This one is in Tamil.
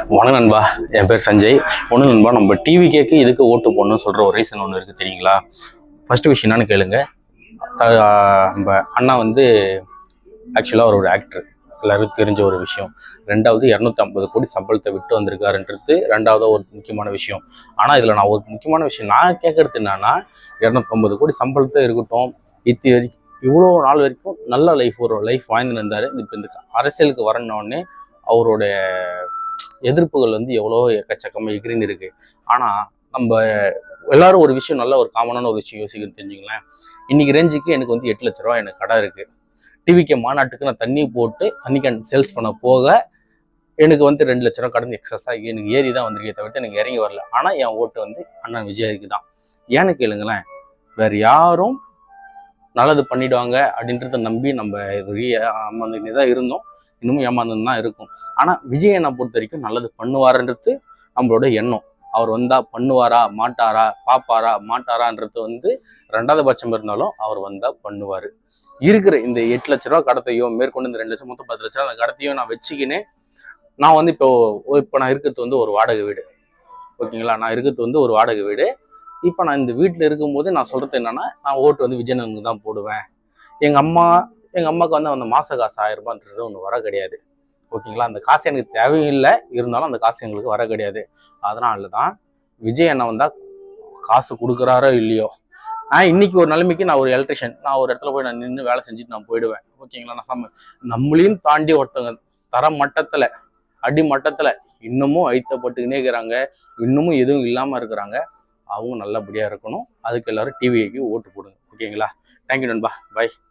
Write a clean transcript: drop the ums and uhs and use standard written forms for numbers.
வணக்கம் நண்பா. என் பேர் சஞ்சய். ஒன்று நண்பா, நம்ம டிவி கேக்கு இதுக்கு ஓட்டு போடணும்னு சொல்கிற ஒரு ரீசன் ஒன்று இருக்குது தெரியுங்களா? ஃபஸ்ட்டு விஷயம் என்னன்னு கேளுங்க. நம்ம அண்ணா வந்து ஆக்சுவலாக அவர் ஒரு ஆக்டர், எல்லாருக்கும் தெரிஞ்ச ஒரு விஷயம். ரெண்டாவது 250 கோடி சம்பளத்தை விட்டு வந்திருக்காருன்றது ரெண்டாவது ஒரு முக்கியமான விஷயம். ஆனால் இதில் நான் ஒரு முக்கியமான விஷயம் நான் கேட்கறது என்னன்னா, 250 கோடி சம்பளத்தை இருக்கட்டும், இவ்வளோ நாள் வரைக்கும் நல்ல ஒரு லைஃப் வாழ்ந்துன்னு இருந்தார். இப்போ இந்த அரசியலுக்கு வரணுன்னே அவருடைய எதிர்ப்புகள் வந்து எவ்வளோ எக்கச்சக்கமாக எகிரின்னு இருக்கு. ஆனால் நம்ம எல்லாரும் ஒரு விஷயம், நல்ல ஒரு காமனான ஒரு விஷயம் யோசிக்கிறது தெரிஞ்சுங்களேன். இன்னைக்கு ரேஞ்சுக்கு எனக்கு வந்து 8 லட்ச ரூபா எனக்கு கடை இருக்கு. டிவிக்கு மாநாட்டுக்கு நான் தண்ணி போட்டு தண்ணி கேன் சேல்ஸ் பண்ண போக எனக்கு வந்து 2 லட்ச ரூபா கடன் எக்ஸஸாக எனக்கு ஏறி தான் வந்திருக்கே தவிர்த்து எனக்கு இறங்கி வரல. ஆனால் என் ஓட்டு வந்து அண்ணன் விஜய்க்கு தான். ஏன்னு கேளுங்களேன், வேற யாரும் நல்லது பண்ணிடுவாங்க அப்படின்றத நம்பி நம்ம ஏமாந்துக்கிட்டே தான் இருந்தோம், இன்னமும் ஏமாந்து தான் இருக்கும். ஆனால் விஜய் என்னை பொறுத்த வரைக்கும் நல்லது பண்ணுவாருன்றது நம்மளோட எண்ணம். அவர் வந்தா பண்ணுவாரா மாட்டாரா, பாப்பாரா மாட்டாரான்றது வந்து ரெண்டாவது பட்சம் இருந்தாலும் அவர் வந்தா பண்ணுவார். இருக்கிற இந்த 8 லட்ச ரூபா கடத்தையோ மேற்கொண்டு இந்த 2 லட்சம் மொத்தம் 10 லட்ச ரூபா அந்த கடத்தையும் நான் வச்சுக்கினேன். நான் வந்து இப்போ நான் இருக்கிறது வந்து ஒரு வாடகை வீடு, ஓகேங்களா? நான் இருக்கிறது வந்து ஒரு வாடகை வீடு. இப்போ நான் இந்த வீட்டில் இருக்கும்போது நான் சொல்கிறது என்னன்னா, நான் ஓட்டு வந்து விஜயனுக்கு தான் போடுவேன். எங்கள் அம்மாவுக்கு வந்து அந்த மாத காசு 1000 ரூபான்றது ஒன்று வர கிடையாது, ஓகேங்களா? அந்த காசு எனக்கு தேவையில்லை, இருந்தாலும் அந்த காசு எங்களுக்கு வர கிடையாது. அதனால தான் விஜய் அண்ணன் வந்தால் காசு கொடுக்குறாரோ இல்லையோ, இன்னைக்கு ஒரு நிலைமைக்கு நான் ஒரு எலக்ட்ரிஷியன், நான் ஒரு இடத்துல போய் நான் நின்று வேலை செஞ்சுட்டு நான் போயிடுவேன், ஓகேங்களா? நான் நம்மளையும் தாண்டி ஒருத்தவங்க தர மட்டத்தில் அடிமட்டத்தில் இன்னமும் அழுத்தப்பட்டுக்கினே இருக்கிறாங்க, இன்னமும் எதுவும் இல்லாமல் இருக்கிறாங்க. அவங்க நல்லபடியாக இருக்கணும். அதுக்கு எல்லாரும் டிவிக்கு ஓட்டு போடுங்க, ஓகேங்களா? தேங்க்யூ நண்பா, பாய்.